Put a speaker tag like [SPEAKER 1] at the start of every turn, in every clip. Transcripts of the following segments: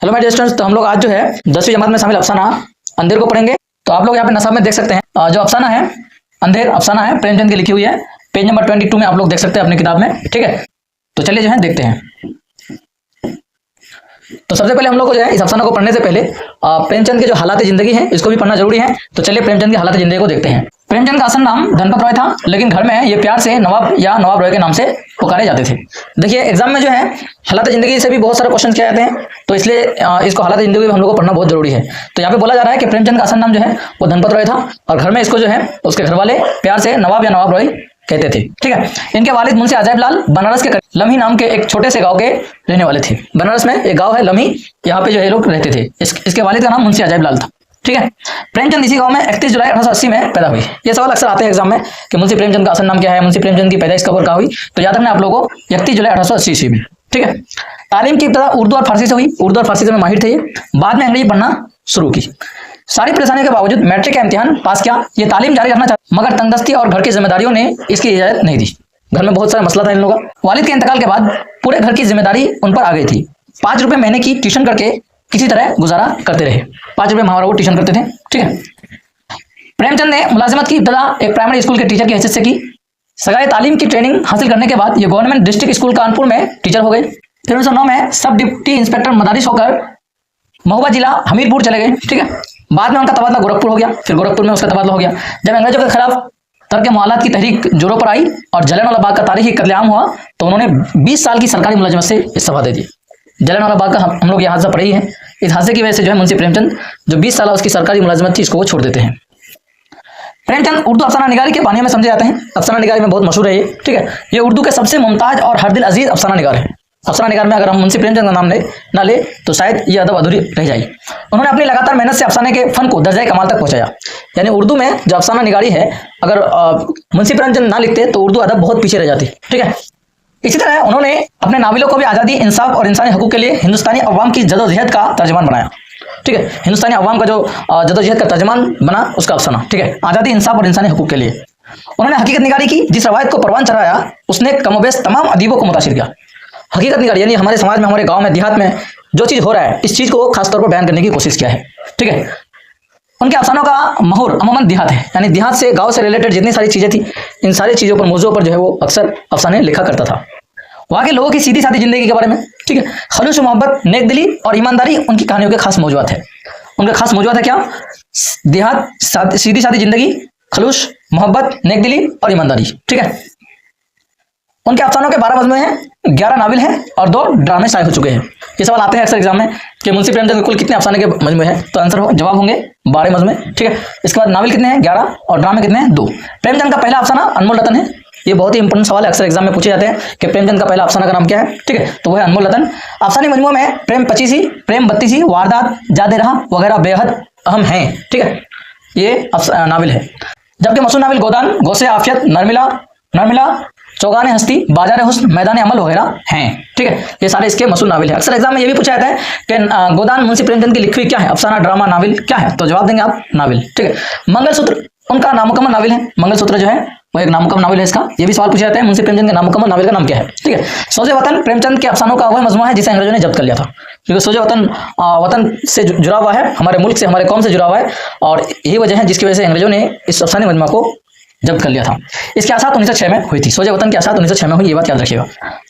[SPEAKER 1] Hello my dear students, तो हम लोग आज जो है 10वीं जमात में शामिल अफसाना अंधेर को पढ़ेंगे। तो आप लोग यहाँ पे नसाब में देख सकते हैं जो अफसाना है अंधेर अफसाना है प्रेमचंद की लिखी हुई है। पेज नंबर 22 में आप लोग देख सकते हैं अपनी किताब में। ठीक है, तो चलिए जो है देखते हैं। तो सबसे पहले हम लोग को जो है इस अफसाना को पढ़ने से पहले प्रेमचंद के जो हालात जिंदगी है इसको भी पढ़ना जरूरी है। तो चलिए प्रेमचंद की हालात जिंदगी को देखते हैं। प्रेमचंद का असल नाम धनपत रॉय था, लेकिन घर में ये प्यार से नवाब या नवाब रॉय के नाम से पुकारे जाते थे। देखिए एग्जाम में जो है हालात जिंदगी से भी बहुत सारे क्वेश्चन किए जाते हैं, तो इसलिए इसको हालात जिंदगी हम लोग को पढ़ना बहुत जरूरी है। तो यहाँ पे बोला जा रहा है कि प्रेमचंद का असल नाम जो है वो धनपत रॉय था, और घर में इसको जो है उसके घर वाले प्यार से नवाब या नवाब रॉय कहते थे। ठीक है, इनके वालिद मुंशी अजायब लाल बनारस के लम्ही नाम के एक छोटे से गांव के रहने वाले थे। बनारस में एक गांव है लम्ही, यहाँ पे जो है लोग रहते थे। इसके वालिद का नाम मुंशी अजायब लाल था। ठीक है, प्रेमचंद इसी गांव में 31 जुलाई 1880 में पैदा हुई। ये सवाल अक्सर आते हैं एग्जाम में कि मुंशी प्रेमचंद का असल नाम क्या है, मुंशी प्रेमचंद की पैदाइश कब और कहाँ हुई। तो याद रखना आप लोगों को 31 जुलाई 1880 ईस्वी में। ठीक है, तालीम की इब्तिदा उर्दू और फारसी से हुई। उर्दू और फारसी में माहिर थे ये। बाद में अंग्रेजी पढ़ना शुरू की। सारी परेशानियों के बावजूद मैट्रिक का इम्तिहान पास किया। ये तालीम जारी रखना चाहता, मगर तंगदस्ती और घर की जिम्मेदारियों ने इसकी इजाजत नहीं दी। घर में बहुत सारा मसला था इन लोगों का। वालिद के इंतकाल के बाद पूरे घर की जिम्मेदारी उन पर आ गई थी। 5 रुपए महीने की ट्यूशन करके किसी तरह गुजारा करते रहे। 5 रुपए हमारा वो ट्यूशन करते थे। ठीक है, प्रेमचंद ने मुलाजिमत की इब्तिदा एक प्राइमरी स्कूल के टीचर की हैसियत से की। सगाई तालीम की ट्रेनिंग हासिल करने के बाद ये गवर्नमेंट डिस्ट्रिक्ट स्कूल कानपुर में टीचर हो गए। फिर 1909 में सब डिप्टी इंस्पेक्टर मदारिस होकर महोबा जिला हमीरपुर चले गए। ठीक है, बाद में उनका तबादला गोरखपुर हो गया। फिर गोरखपुर में उसका तबादला हो गया। जब अंग्रेजों के खिलाफ तर्क मुआलात की तहरीक जोरों पर आई और जलियांवाला बाग का तारीखी कत्लेआम हुआ, तो उन्होंने 20 साल की सरकारी मुलाजिमत से इस्तीफा दे दिया। जलियांवाला बाग का हम लोग ये हादसा पढ़े ही है। इस हादसे की वजह से जो है मुंशी प्रेमचंद जो 20 साल उसकी सरकारी मुलाजिमत थी इसको वो छोड़ देते हैं। प्रेमचंद उर्दू अफसाना निगारी के बानिया में समझे जाते हैं। अफसाना निगारी में बहुत मशहूर है ये। ठीक है, ये उर्दू के सबसे मुमताज और हर दिल अजीज अफसाना निगार है। अफसाना निगार में अगर हम मुंशी प्रेमचंद का नाम ना ले तो शायद ये अदब अधूरी रह जाए। उन्होंने अपनी लगातार मेहनत से अफसाने के फन को दर्जा कमाल तक पहुंचाया। यानी उर्दू में जो अफसाना निगारी है, अगर मुंशी प्रेमचंद ना लिखते तो उर्दू अदब बहुत पीछे रह जाती। ठीक है, इसी तरह उन्होंने अपने नावलों को भी आज़ादी, इंसाफ और इंसानी हकूक़ के लिए हिंदुस्तानी अवाम की जदोजहद का तर्जमान बनाया। ठीक है, हिंदुस्तानी अवाम का जो जदोजहद का तर्जमान बना उसका अफसाना। ठीक है, आज़ादी, इंसाफ और इंसानी हकूक़ के लिए उन्होंने हकीकत निगारी की। जिस रवायत को परवान चढ़ाया उसने कमोबेश तमाम अदीबों को मुतासिर किया। हकीकत निगारी यानी हमारे समाज में, हमारे गांव में, देहात में जो चीज़ हो रहा है इस चीज़ को खासतौर पर बयान करने की कोशिश किया है। ठीक है, उनके अफसानों का महूर अमूमन देहात है, यानी देहात से, गांव से रिलेटेड जितनी सारी चीज़ें थी इन सारी चीज़ों पर, मौजूद पर जो है वो अक्सर अफसाने लिखा करता था। वहाँ के लोगों की सीधी सादी जिंदगी के बारे में। ठीक है, खलूस, मोहब्बत, नेक दिली और ईमानदारी उनकी कहानियों के खास मौजूद है। उनका खास मौजूद है क्या? देहात, सीधी सादी जिंदगी, खलूस, मोहब्बत, नेक दिली और ईमानदारी। ठीक है, उनके अफसानों के 12 मजमूए हैं, 11 नावल हैं और 2 ड्रामे शाये हो चुके हैं। ये सवाल आते हैं अक्सर एग्जाम में कि मुंशी प्रेमचंद के कुल कितने अफसाने के मजमूए हैं, तो आंसर जवाब होंगे 12 मजमूए। ठीक है, इसके बाद नावल कितने हैं? 11 और ड्रामे कितने हैं? 2। प्रेमचंद का पहला अफसाना अनमोल रतन है। ये बहुत ही इंपॉर्टेंट सवाल है, अक्सर एग्जाम में पूछे जाते हैं कि प्रेमचंद का पहला अफसाना का नाम क्या है। ठीक है, तो वह है अनमोल रतन। अफसानी मजमूए में प्रेम 25, प्रेम 32, वारदात, जादे रहा वगैरह बेहद अहम हैं। ठीक है, ये नावल है। जबकि मशहूर नावल गोदान, गौसे आफियत, नरमिला, चौगाने हस्ती, बाजार हुस्न, मैदान अमल वगैरह हैं। ठीक है, ये सारे इसके मशहूर नावल है। अक्सर एग्जाम में ये भी पूछा जाता है कि गोदान मुंशी प्रेमचंद की लिखी हुई क्या है, अफसाना, ड्रामा, नावल क्या है, तो जवाब देंगे आप नावल। ठीक है, मंगलसूत्र उनका नामुकम्मल नावल है। मंगलसूत्र जो है वो एक नामुकम्मल नावल है इसका। ये भी सवाल पूछा जाता है मुंशी प्रेमचंद के नामुकम्मल नावल का नाम क्या है। ठीक है, सोजे वतन प्रेमचंद के अफसानों का वह मजमूआ है जिसे अंग्रेजों ने जब्त कर लिया था। क्योंकि सोजे वतन वतन से जुड़ा हुआ है, हमारे मुल्क से, हमारे कौम से जुड़ा हुआ है, और यही वजह है जिसकी वजह से अंग्रेजों ने इस अफसानी मजमूआ को जब्त कर लिया था। इसकी आसात 1906 में हुई थी। सोजे वतन की आसात 1906 में हुई, ये बात याद रखिएगा।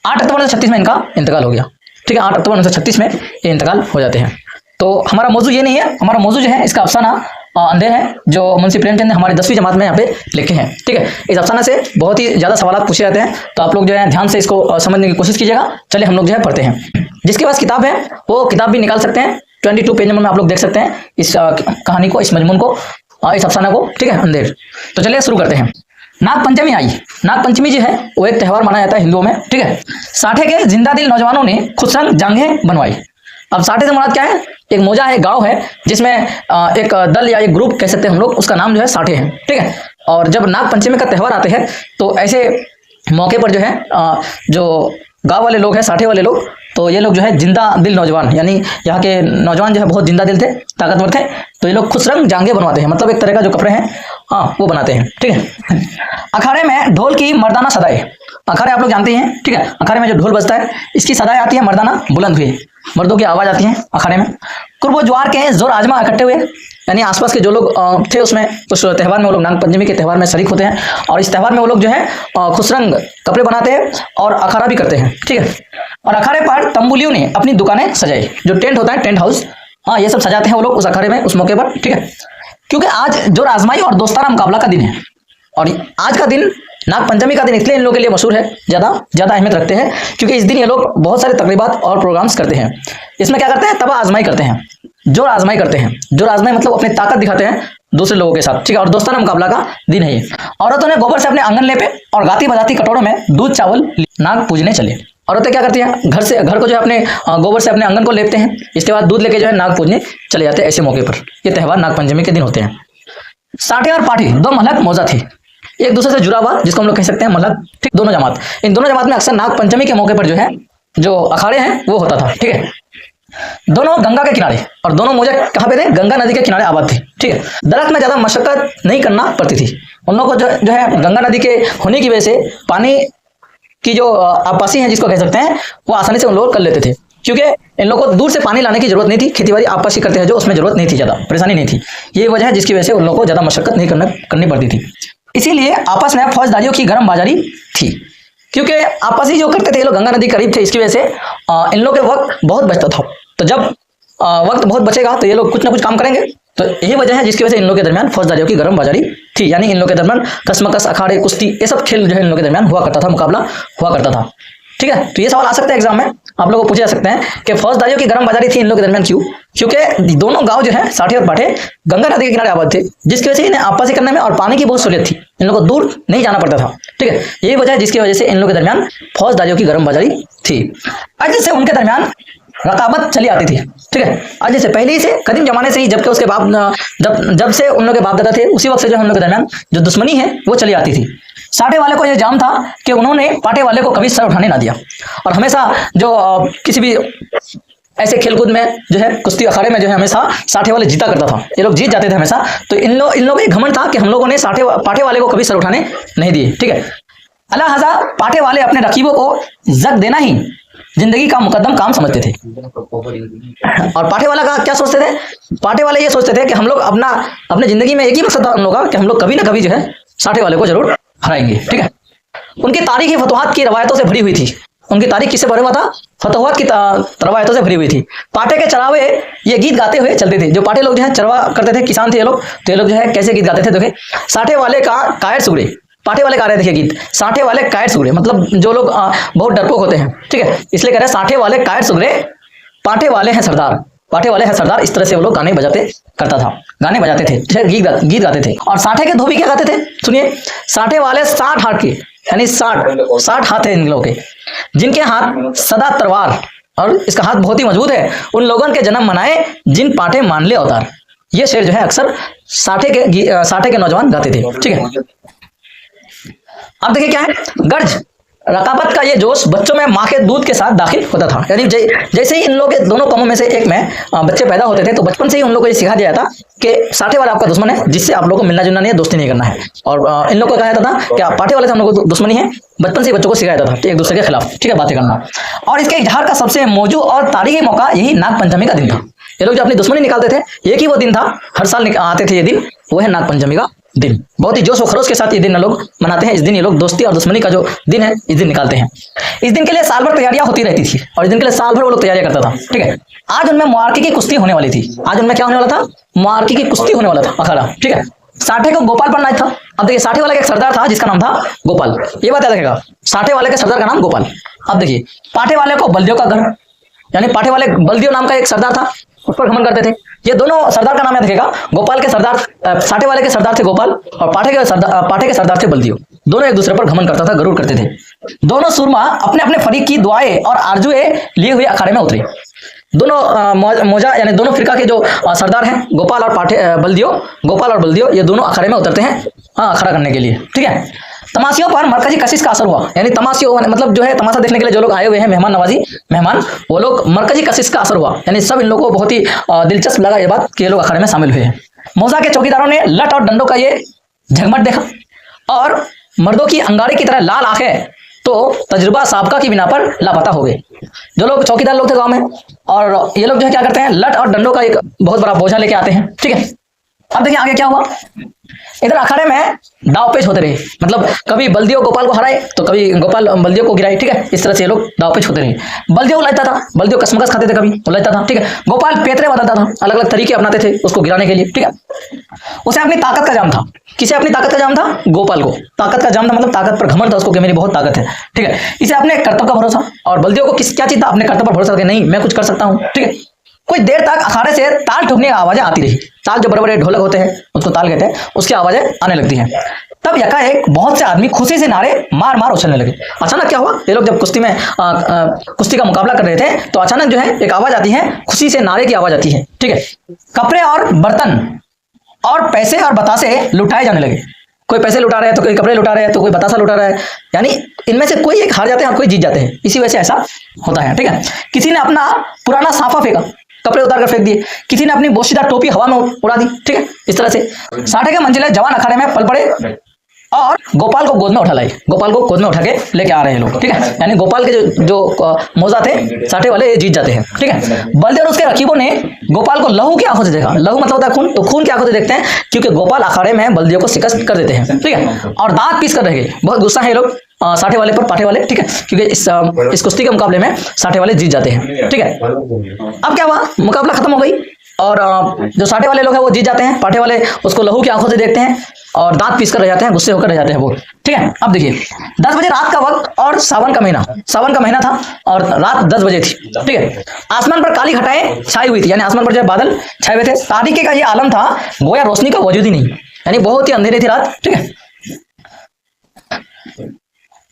[SPEAKER 1] 8 अक्टूबर 1936 में इनका इंतकाल हो गया। ठीक है, 8 अक्टूबर 1936 में ये इंतकाल हो जाते हैं। तो हमारा मौजू ये नहीं है, हमारा मौजू जो है इसका अफसाना अंधेर है, जो मुंशी प्रेमचंद ने हमारी 10वीं जमात में यहाँ पे लिखे हैं। ठीक है, इस अफसाना से बहुत ही ज़्यादा सवाल पूछे जाते हैं, तो आप लोग जो है ध्यान से इसको समझने की कोशिश कीजिएगा। चलिए हम लोग जो है पढ़ते हैं। जिसके पास किताब है वो किताब भी निकाल सकते हैं। 22 पेज नंबर में आप लोग देख सकते हैं इस कहानी को, इस मजमून को, इस अफसाना को। ठीक है, अंधेर। तो चलिए शुरू करते हैं। नाग पंचमी आई। नाग पंचमी जो है वो एक त्यौहार माना जाता है हिंदुओं में। ठीक है, साठे के जिंदा दिल नौजवानों ने खुशरंग जांघें बनवाई। अब साठे से मुराद क्या है? एक मौजा है, गांव है, जिसमें एक दल या एक ग्रुप कह सकते हैं हम लोग, उसका नाम जो है साठे है। ठीक है, और जब नाग पंचमी का त्यौहार आते हैं तो ऐसे मौके पर जो है जो गांव वाले लोग हैं, साठे वाले लोग, तो ये लोग जो है जिंदा दिल नौजवान, यानी यहाँ के नौजवान जो है बहुत जिंदा दिल थे, ताकतवर थे, तो ये लोग खुशरंग जांघें बनवाते हैं, मतलब एक तरह का जो कपड़े हैं हाँ वो बनाते हैं। ठीक है, अखाड़े में ढोल की मर्दाना सदाएं। अखाड़े आप लोग जानते हैं। ठीक है, अखाड़े में जो ढोल बजता है इसकी सदाएं आती है मर्दाना बुलंद हुई। मर्दों की आवाज आती है अखाड़े में। कुर्बो ज्वार के जोर आजमा इकट्ठे हुए, यानी आसपास के जो लोग थे उसमें उस त्यौहार में वो लोग नाग पंचमी के त्यौहार में शरीक होते हैं, और इस त्यौहार में वो लोग जो है खुशरंग कपड़े बनाते हैं और अखाड़ा भी करते हैं, ठीक है। और अखाड़े पर तंबुलियों ने अपनी दुकानें सजाई, जो टेंट होता है, टेंट हाउस, हाँ ये सब सजाते हैं वो लोग उस अखाड़े में उस मौके पर, ठीक है। क्योंकि आज जोर आजमाई और दोस्ताना मुकाबला का दिन है, और आज का दिन नाग पंचमी का दिन इसलिए इन लोगों के लिए मशहूर है, ज़्यादा अहमियत रखते हैं, क्योंकि इस दिन ये लोग बहुत सारे तकरीबात और प्रोग्राम्स करते हैं। इसमें क्या करते हैं, तबा आजमाई करते हैं, जोर आजमाई करते हैं। जोर आजमाई मतलब अपनी ताकत दिखाते हैं दूसरे लोगों के साथ, ठीक है। और दोस्ताना मुकाबला का दिन है ये। औरतों ने गोबर से अपने आंगन लेपे और गाती बजाती कटोरों में दूध चावल नाग पूजने चले। औरतें क्या करती हैं, घर को जो है अपने गोबर से अपने आंगन को लेपते हैं, इसके बाद दूध लेके जो है नाग पूजने चले जाते हैं ऐसे मौके पर। ये त्यौहार नाग पंचमी के दिन होते हैं। साठे और पाठी दो महलक मौजा थी, एक दूसरे से जुड़ा हुआ, जिसको हम लोग कह सकते हैं महलक, ठीक। दोनों जमात, इन दोनों जमात में अक्सर नाग पंचमी के मौके पर जो है जो अखाड़े हैं वो होता था, ठीक है। दोनों गंगा के किनारे, और दोनों मौजे कहाँ पे थे, गंगा नदी के किनारे आबाद थे, ठीक है। दरख्त में ज्यादा मशक्कत नहीं करना पड़ती थी उन लोगों को, जो है गंगा नदी के होने की वजह से पानी की जो आपासी है जिसको कह सकते हैं, वो आसानी से उन लोग कर लेते थे, क्योंकि इन लोगों को दूर से पानी लाने की जरूरत नहीं थी। खेतीबाड़ी आपासी करते हैं जो, उसमें जरूरत नहीं थी, ज्यादा परेशानी नहीं थी। ये वजह है जिसकी वजह से उन लोगों को ज्यादा मशक्कत नहीं करनी पड़ती थी। इसीलिए आपस में फौजदारियों की गर्म बाजारी थी, क्योंकि आपसी जो करते थे ये लोग, गंगा नदी करीब थे, इसकी वजह से इन लोगों के वक्त बहुत बचता था। तो जब वक्त बहुत बचेगा तो ये लोग कुछ ना कुछ काम करेंगे, तो यही वजह है जिसकी वजह से इन लोगों के दरमियान फौजदारियों की गर्म बाजारी थी। यानी इन लोगों के दरमियान कसमकस, अखाड़े, कुश्ती, ये सब खेल जो है इन लोगों के दरमियान हुआ करता था, मुकाबला हुआ करता था, ठीक है। तो ये सवाल आ सकता है एग्जाम में, आप लोगों को पूछे जा सकते हैं कि फौजदारियों की गर्म बाजारी थी इन लोगों के दरमियान क्यों? क्योंकि दोनों गांव जो है साठे और पाठे गंगा नदी के किनारे आबाद थे, जिसकी वजह से इन्हें आपसी करने में और पानी की बहुत सहूलियत थी, इन लोगों को दूर नहीं जाना पड़ता था, ठीक है। यही वजह है जिसकी वजह से इन लोगों के दरमियान फौजदारियों की गर्म बाजारी थी। आज से उनके दरमियान रकाबत चली आती थी, ठीक है। आज जैसे पहले ही से कदीम जमाने से ही, जबकि उसके बाप जब से उन लोग के बाप दादा थे, उसी वक्त से जो हम लोग के दरमियान जो दुश्मनी है वो चली आती थी। साठे वाले को यह जाम था कि उन्होंने पाटे वाले को कभी सर उठाने ना दिया, और हमेशा जो किसी भी ऐसे खेलकूद में जो है, कुश्ती अखाड़े में जो है, हमेशा साठे वाले जीता करता था, ये लोग जीत जाते थे हमेशा। तो इन लोगों को घमंड था कि हम लोगों ने पाटे वाले को कभी सर उठाने नहीं दिए, ठीक है। अल्लाह पाटे वाले अपने रकीबों को जग देना ही जिंदगी का मुकद्दम काम समझते थे। और पाटे वाला का क्या सोचते थे, पाटे वाले ये सोचते थे कि हम लोग अपने जिंदगी में एक ही मकसद था हम लोग का, कि हम लोग कभी ना कभी जो है साठे वाले को जरूर हराएंगे, ठीक है। उनकी तारीख फतवाहत की रवायतों से भरी हुई थी। उनकी तारीख किससे भरा हुआ था, फतवाहत की रवायतों से भरी हुई थी। पाटे के चरावे ये गीत गाते हुए चलते थे, जो पाटे लोग जो है चरवा करते थे, किसान थे ये लोग, तो ये लोग जो है कैसे गीत गाते थे, देखे, साठे वाले का कायर सुगड़े, पाटे वाले गा रहे थे गीत, साठे वाले कायर सुगड़े, मतलब जो लोग बहुत डरपोक होते हैं, ठीक है, इसलिए कह रहे हैं साठे वाले कायर सुगड़े, पाटे वाले हैं सरदार, पाटे वाले हैं सरदार। इस तरह से वो लोग गाने बजाते थे, गीत गाते थे। और साठे के धोबी क्या गाते थे, सुनिए, साठे वाले 60 हाथ के, यानी 60 हाथ है इन लोगों के, जिनके हाथ सदा तलवार, और इसका हाथ बहुत ही मजबूत है, उन लोगों के जन्म मनाए जिन पाटे मान ले अवतार। ये शेर जो है अक्सर साठे के नौजवान गाते थे, ठीक है। अब देखिए क्या है, गर्ज रकाबत का ये जोश बच्चों में माँ के दूध के साथ दाखिल होता था। यानी जैसे ही इन लोगों के दोनों कौमों में से एक में बच्चे पैदा होते थे, तो बचपन से ही उन लोगों को ये सिखा दिया जाता कि साठे वाला आपका दुश्मन है, जिससे आप लोगों को मिलना जुलना नहीं है, दोस्ती नहीं करना है। और इन लोगों को कहा जाता था कि पाटे वाले से हम लोग को दुश्मनी है, बचपन से ही बच्चों को सिखाया जाता था एक दूसरे के खिलाफ, ठीक है, बातें करना। और इसके इजहार का सबसे मौजूद और तारीखी मौका यही नाग पंचमी का दिन था। ये लोग जो अपनी दुश्मनी निकालते थे, एक ही वो दिन था, हर साल आते थे ये दिन, वो है नाग पंचमी का दिन। बहुत ही जोश व खरोश के साथ ये दिन लोग मनाते हैं। इस दिन ये लोग दोस्ती और दुश्मनी का जो दिन है, इस दिन निकालते हैं। इस दिन के लिए साल भर तैयारियां होती रहती थी, और इस दिन के लिए साल भर वो लोग तैयारियां करता था, ठीक है। आज उनमें मुआरकी की कुश्ती होने वाली थी। आज उनमें क्या होने वाला था, मुआरकी की कुश्ती होने वाला था, अखाड़ा, ठीक है। साठे को गोपाल पर नाच था। अब देखिए, साठे वाले का एक सरदार था जिसका नाम था गोपाल, ये बात याद रखेगा, साठे वाले के सरदार का नाम गोपाल। अब देखिए, पाटे वाले को बल्दियों का घर, यानी पाटे वाले बल्दियों नाम का एक सरदार था, उस पर घमंड करते थे। ये दोनों सरदार का नाम याद रखेगा, गोपाल के सरदार, साठे वाले के सरदार थे गोपाल, और पाटे के सरदार थे बल्दियों। दोनों एक दूसरे पर घमंड करता था, गरुड़ करते थे। दोनों सुरमा अपने अपने फरीक की दुआएं और आरजुएं लिए हुए अखाड़े में उतरे। दोनों मौजा, यानी दोनों फिरका के जो सरदार हैं, गोपाल और बल्दियों, ये दोनों अखाड़े में उतरते हैं अखाड़ा करने के लिए, ठीक है। तमाशियों पर मरकजी कशिश का असर हुआ, यानी तमाशियों मतलब जो है तमाशा देखने के लिए जो लोग आए हुए हैं, मेहमान, वो लोग मरकजी कशिश का असर हुआ, यानी सब इन लोगों को बहुत ही दिलचस्प लगा ये बात कि ये लोग अखाड़े में शामिल हुए हैं। मौजा के चौकीदारों ने लठ और डंडों का ये झगमट देखा, और मर्दों की अंगारे की तरह लाल आंखें तो तजुर्बा साबका की बिना पर लापता हो गए। जो लोग चौकीदार लोग थे गांव में, और ये लोग जो है क्या करते हैं, लठ और डंडों का एक बहुत बड़ा बोझा लेके आते हैं। ठीक है, अब देखिए आगे क्या हुआ। इधर अखाड़े में दाव पेच होते रहे, मतलब कभी बल्दियों गोपाल को हराए तो कभी गोपाल बल्दियों को गिराए। ठीक है, इस तरह से ये लोग दाव पेच होते रहे। बल्दियों उलझता था, बल्दियों कसमकस खाते थे, कभी उलझता था। ठीक है, गोपाल पेतरे बताता था, अलग अलग तरीके अपनाते थे उसको गिराने के लिए। ठीक है, उसे अपनी ताकत का जाम था। किसे अपनी ताकत का जाम था? गोपाल को ताकत का जाम था, मतलब ताकत पर घमंड था उसको कि मेरी बहुत ताकत है। ठीक है, इसे अपने कर्तव्य का भरोसा, और बल्दियों को किस क्या चीज था? अपने कर्तव्य पर भरोसा कि नहीं मैं कुछ कर सकता हूँ। ठीक है, कुछ देर तक अखाड़े से ताल ठोकने की आवाजें आती रही। ताल जो बड़े बड़े ढोलक होते हैं उसको ताल कहते हैं, उसकी आवाजें आने लगती हैं। तब यकाएक बहुत से आदमी खुशी से नारे मार मार उछलने लगे। अचानक क्या हुआ, ये लोग जब कुश्ती में कुश्ती का मुकाबला कर रहे थे तो अचानक जो है एक आवाज आती है, खुशी से नारे की आवाज आती है। ठीक है, कपड़े और बर्तन और पैसे और बतासे लुटाए जाने लगे। कोई पैसे लुटा रहे हैं तो कोई कपड़े लुटा रहे हैं तो कोई बतासा लुटा रहा है, यानी इनमें से कोई एक हार जाते हैं और कोई जीत जाते हैं, इसी वजह से ऐसा होता है। ठीक है, किसी ने अपना पुराना साफा फेंका, कपड़े उतार कर फेंक दिए। किसी ने अपनी बोशीदार टोपी हवा में उड़ा दी। ठीक है, इस तरह से 60 के मंजिले जवान अखाड़े में पल पड़े और गोपाल को गोद में उठा लाए। गोपाल को गोद में उठा के लेके आ रहे हैं लोग। ठीक है, यानी गोपाल के जो मौजा थे 60 वाले जीत जाते हैं। ठीक है, बलदेव और उसके रकीबों ने गोपाल को लहू की आंखों से देखा। लहू मतलब होता है खून, तो खून की आंखों से देखते हैं क्योंकि गोपाल अखाड़े में बलदेव को शिकस्त कर देते हैं। ठीक है, और दांत पीस कर रह गए। बहुत गुस्सा है लोग 60 वाले पर, पाठे वाले। ठीक है, क्योंकि इस कुश्ती के मुकाबले में 60 वाले जीत जाते हैं। ठीक है, अब क्या हुआ, मुकाबला खत्म हो गई और जो 60 वाले लोग हैं वो जीत जाते हैं। पाठे वाले उसको लहू की आंखों से देखते हैं और दांत पीस कर रह जाते हैं, गुस्से होकर रह जाते हैं वो। ठीक है, अब देखिए 10 बजे रात का वक्त और सावन का महीना था और रात 10 बजे थी। ठीक है, आसमान पर काली घटाएं छाई हुई थी, यानी आसमान पर जो बादल छाए हुए थे। तारीके का ये आलम था, गोया रोशनी का वजूद ही नहीं, यानी बहुत ही अंधेरी थी रात। ठीक है,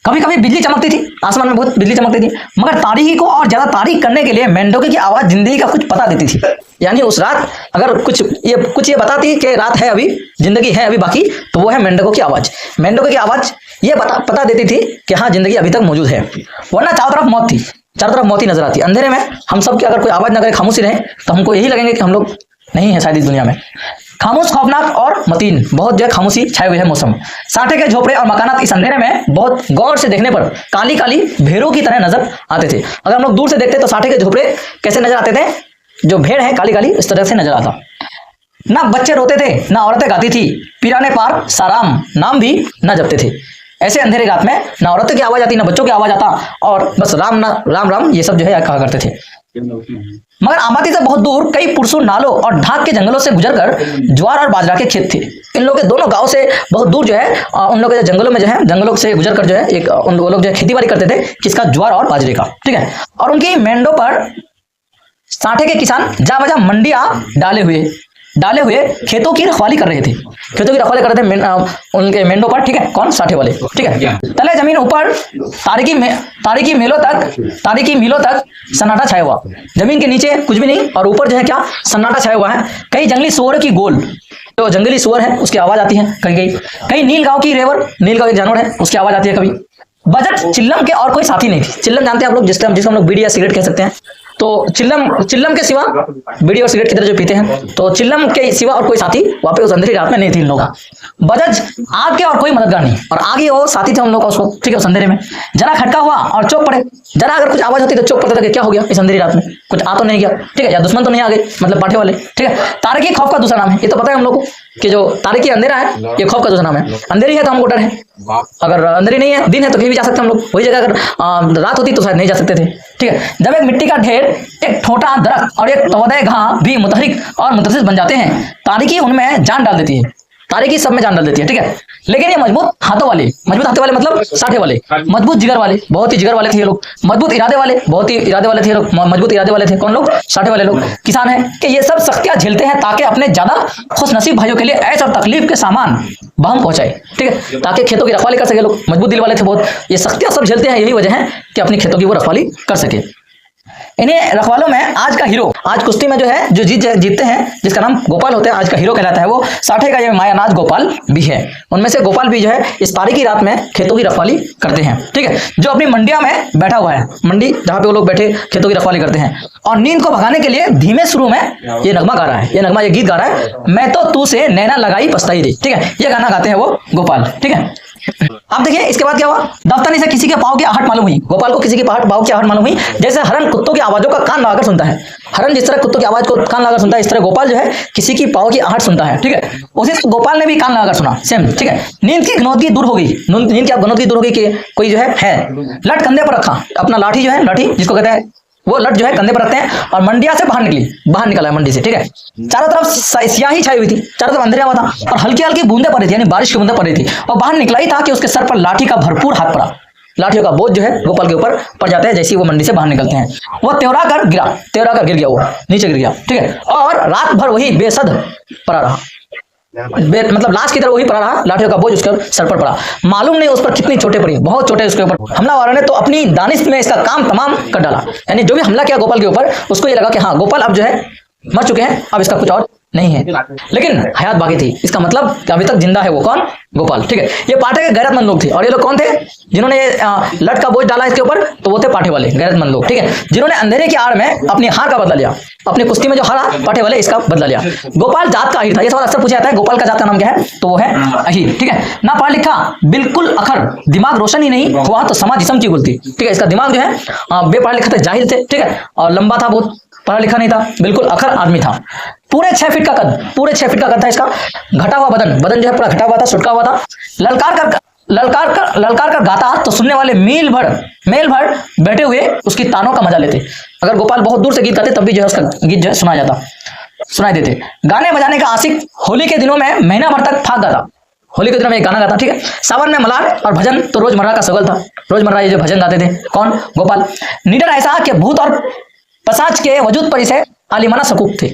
[SPEAKER 1] कभी कभी बिजली चमकती थी, आसमान में बहुत बिजली चमकती थी, मगर तारीकी को और ज्यादा तारीक करने के लिए मेंढकों की आवाज जिंदगी का कुछ पता देती थी। यानी उस रात अगर कुछ ये बताती कि रात है अभी, जिंदगी है अभी बाकी, तो वो है मेंढकों की आवाज। मेंढकों की आवाज ये पता देती थी कि हाँ जिंदगी अभी तक मौजूद है, वरना चारों तरफ मौत थी, चारों तरफ मौत ही नजर आती। अंधेरे में हम सब की अगर कोई आवाज ना करे, खामोशी रहे, तो हमको यही लगेंगे कि हम लोग नहीं है शायद इस दुनिया में। खामोश, खौफनाक और मतीन, बहुत जो है खामोशी छाए हुए है मौसम। 60 के झोपड़े और मकानात इस अंधेरे में बहुत गौर से देखने पर काली काली भेड़ों की तरह नजर आते थे। अगर हम लोग दूर से देखते तो 60 के झोपड़े कैसे नजर आते थे, जो भेड़ है काली काली इस तरह से नजर आता। ना बच्चे रोते थे, ना औरतें गाती थी, पीराने पार साराम नाम भी न जपते थे। ऐसे अंधेरे रात में ना औरतों की आवाज आती, ना बच्चों की आवाज आता, और बस राम राम ये सब जो है कहा करते थे। मगर आबादी से बहुत दूर कई पुरसू नालों और ढाक के जंगलों से गुजरकर ज्वार और बाजरा के खेत थे। इन लोगों के दोनों गांव से बहुत दूर जो है उन लोगों के जंगलों में जो है, जंगलों से गुजरकर जो है एक उन लोग जो है खेती बाड़ी करते थे, किसका? ज्वार और बाजरे का। ठीक है, और उनकी मेंढों पर 60 के किसान जा बजा मंडियां डाले हुए खेतों की रखवाली कर रहे थे। खेतों की रखवाली कर रहे थे उनके मेंढों पर। ठीक है, कौन? 60 वाले। ठीक है, तले जमीन ऊपर तारीकी मीलों तक सन्नाटा छाया हुआ, जमीन के नीचे कुछ भी नहीं और ऊपर जो है क्या? सन्नाटा छाया हुआ है। कई जंगली सुअर की गोल, जो जंगली सुअर है उसकी आवाज आती है कहीं नील गांव की रेवर, नील गांव एक जानवर है उसकी आवाज आती है कभी। बजट चिल्लम के और कोई साथी नहीं थी। चिल्लम जानते हैं आप लोग, जिसको हम लोग बीड़ी या सिगरेट कह सकते हैं। तो चिल्लम के सिवा बीड़ी और सिगरेट की तरह जो पीते हैं, तो चिल्लम के सिवा और कोई साथी वहां पे उस अंधेरी रात में नहीं थी इन लोगों का। बजज आग के और कोई मददगार नहीं, और आगे वो साथी थे उन लोगों का उसको। ठीक है, उस अंधेरे में जरा खटका हुआ और चौक पड़े। जरा अगर कुछ आवाज होती तो चौक पड़ता था कि क्या हो गया इस अंधेरी रात में, कुछ आ तो नहीं गया। ठीक है, या दुश्मन तो नहीं आ गए, मतलब पाठे वाले। ठीक है, तारीकी खौफ का दूसरा नाम है, ये तो पता है हम लोग को कि जो तारीकी अंधेरा है ये खौफ का दूसरा नाम है। अंधेरी है तो हमको डर है, अगर अंधेरी नहीं है, दिन है तो कहीं भी जा सकते हम लोग। वही जगह अगर रात होती तो शायद नहीं जा सकते थे। ठीक है, जब एक मिट्टी का ढेर, एक ठोटा दरख्त और एक तवदे घां भी मुतहरिक और मुतसिस बन जाते हैं, तारीकी उनमें जान डाल देती है। तारीकी सब में जान डाल देती है। ठीक है, लेकिन ये मजबूत हाथों वाले मतलब 60 वाले, मजबूत जिगर वाले, बहुत ही जिगर वाले थे ये लोग। मजबूत इरादे वाले, बहुत ही इरादे वाले थे ये लोग, मजबूत इरादे वाले थे। कौन लोग? 60 वाले लोग। किसान है कि ये सब सख्तियां झेलते हैं ताकि अपने ज्यादा खुशनसीब भाइयों के लिए ऐसा तकलीफ के सामान बहम पहुंचाए। ठीक है, ताकि खेतों की रखवाली कर सके लोग। मजबूत दिल वाले थे बहुत, ये सख्तियां सब झेलते हैं, यही वजह है कि अपनी खेतों की वो रखवाली कर सके। इन्हें रखवालों में आज का हीरो, आज कुश्ती में जो है जो जीतते हैं, जिसका नाम गोपाल होता है, आज का हीरो कहलाता है वो 60 का ये मायानाज गोपाल भी है। उनमें से गोपाल भी जो है इस तारीकी रात में खेतों की रखवाली करते हैं। ठीक है, जो अपनी मंडिया में बैठा हुआ है, मंडी जहाँ पे वो लोग बैठे खेतों की रखवाली करते हैं, और नींद को भगाने के लिए धीमे शुरू में ये नगमा गा रहा है, ये गीत गा रहा है, मैं तो तू से नैना लगाई पछताई रे। ठीक है, ये गाना गाते हैं वो गोपाल। ठीक है, आप देखिए इसके बाद क्या हुआ, दफ्तरनी से किसी के पाँव की आहट मालूम हुई। गोपाल को किसी के पाँव की आहट मालूम हुई, जैसे हरण कुत्तों की आवाजों का कान लगाकर सुनता है। हरण जिस तरह कुत्तों की आवाज को कान लगाकर सुनता है, इस तरह गोपाल जो है किसी की पाँव की आहट सुनता है। ठीक है, उसी से गोपाल ने भी कान लगाकर सुना सेम। ठीक है, नींद की गनौदगी दूर हो गई, नींद की गनौदगी दूर हो गई कि कोई जो है लट कंधे पर रखा, अपना लाठी जो है, लाठी जिसको कहते हैं, वो लट जो है कंधे पर रखते हैं और मंडिया से बाहर निकला है मंडी से। ठीक है, चारों तरफ स्याही छाई हुई थी, चारों तरफ अंधेरा हुआ था और हल्की हल्की बूंदे पड़ रही थी, यानी बारिश की बूंदे पड़ रही थी। और बाहर निकला ही था कि उसके सर पर लाठी का भरपूर हाथ पड़ा। लाठियों का बोझ जो है गोपाल के ऊपर पड़ जाता है जैसे ही वो मंडी से बाहर निकलते हैं। वो त्योरा कर गिर गया, वो नीचे गिर गया। ठीक है, और रात भर वही बेसद पड़ा रहा, मतलब लाश की तरह वही पड़ा रहा, लाठियों का बोझ उसके सर पर पड़ा। मालूम नहीं उस पर कितनी चोटें पड़ी, बहुत चोटें उसके ऊपर। हमलावरों ने तो अपनी दानिश में इसका काम तमाम कर डाला, यानी जो भी हमला किया गोपाल के ऊपर, उसको ये लगा कि हाँ गोपाल अब जो है मर चुके हैं, अब इसका कुछ और नहीं है, लेकिन हयात बाकी थी। इसका मतलब कि अभी तक जिंदा है वो कौन, गोपाल। ठीक है, ये पाटे के गैरतमंद लोग थे। और ये लोग कौन थे जिन्होंने लट का बोझ डाला इसके ऊपर, तो वो थे पाटे वाले गैरतमंद लोग। ठीक है, जिन्होंने अंधेरे की आड़ में अपनी हार का बदला लिया, अपनी कुश्ती में जो हारा पाटे वाले, इसका बदला लिया। गोपाल जात का अहीर था, ये सवाल अक्सर पूछा जाता है, गोपाल का जात का नाम क्या है, तो वो है अहीर। ठीक है, ना पढ़ा लिखा, बिल्कुल अखर, दिमाग रोशन ही नहीं हुआ तो समाज जिस्म की गुलती। ठीक है, इसका दिमाग जो है बेपढ़ा लिखा था, जाहिल थे। ठीक है, और लंबा था, बहुत पढ़ा लिखा नहीं था, बिल्कुल अखर आदमी था। पूरे 6 फीट का कद, पूरे 6 फीट का कद था इसका। घटा हुआ बदन जो है पूरा घटा हुआ था, सुटका हुआ था। ललकार कर गाता तो सुनने वाले मेल भर बैठे हुए उसकी तानों का मजा लेते। अगर गोपाल बहुत दूर से गीत गाते तब भी जो है उसका गीत जो है सुनाई देते। गाने बजाने का आशिक, होली के दिनों में महीना भर तक फाक गाता, होली के दिनों में एक गाना गाता। ठीक है, सावन में मलार और भजन तो रोजमर्रा का सगल था, रोजमर्रा ये जो भजन गाते थे कौन, गोपाल। निडर ऐसा कि भूत और पसाच के वजूद पर इसे आलिमाना सकूक थे,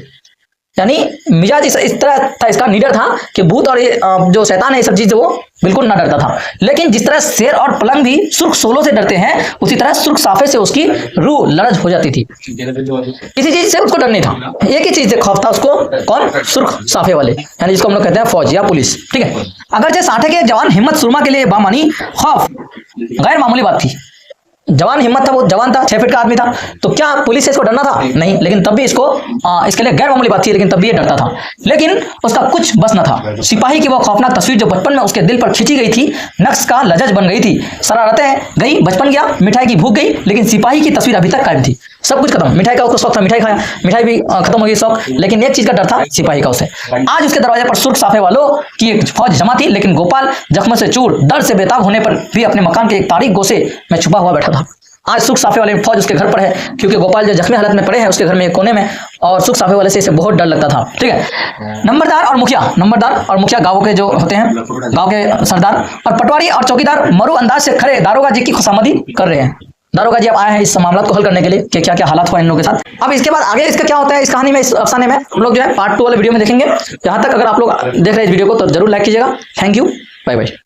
[SPEAKER 1] यानी मिजाज इस तरह था इसका, निडर था कि भूत और ये जो शैतान है ये सब चीज वो बिल्कुल ना डरता था। लेकिन जिस तरह शेर और पलंग भी सुर्ख सोलों से डरते हैं, उसी तरह सुर्ख साफे से उसकी रूह लरज हो जाती थी। किसी चीज से उसको डर नहीं था, एक ही चीज से खौफ था उसको, कौन, सुर्ख साफे वाले, यानी जिसको हम लोग कहते हैं फौज या पुलिस। ठीक है, अगर जैसे साठे के जवान हिम्मत सुरमा के लिए बामानी खौफ गैर मामूली बात थी। जवान हिम्मत था, वो जवान था, 6 फीट का आदमी था, तो क्या पुलिस से इसको डरना था, नहीं, लेकिन तब भी इसको इसके लिए गैर मामूली बात थी, लेकिन तब भी ये डरता था। लेकिन उसका कुछ बस न था। सिपाही की वो खौफनाक तस्वीर जो बचपन में उसके दिल पर खींची गई थी, नक्श का लजज बन गई थी। शरारतें गई, बचपन गया, मिठाई की भूख गई, लेकिन सिपाही की तस्वीर अभी तक कायम थी। सब कुछ खत्म, मिठाई का उसको शौक था, मिठाई खाया, मिठाई भी खत्म हो गई शौक, लेकिन एक चीज का डर था सिपाही का उसे। आज उसके दरवाजे पर सुर्ख साफे वालों की एक फौज जमा थी, लेकिन गोपाल जख्म से चूर, दर्द से बेताब होने पर भी अपने मकान के एक तारीक गोसे में छुपा हुआ बैठा था। आज सुख साफे वाले फौज उसके घर पर है, क्योंकि गोपाल जो जख्मी हालत में पड़े हैं उसके घर में एक कोने में, और सुख साफे वाले से इसे बहुत डर लगता था। ठीक है, नंबरदार और मुखिया गांवों के जो होते हैं, गांव के सरदार और पटवारी और चौकीदार मरु अंदाज से खड़े दारोगा जी की खुशामदी कर रहे हैं। दारोगा जी अब आए हैं इस मामला को हल करने के लिए कि क्या क्या हालात हुआ इन लोगों के साथ। अब इसके बाद आगे इसका क्या होता है इस कहानी में, इस अफसाने में हम लोग जो है पार्ट 2 वाले वीडियो में देखेंगे। यहाँ तक अगर आप लोग देख रहे हैं इस वीडियो को तो जरूर लाइक कीजिएगा। Thank you, bye bye.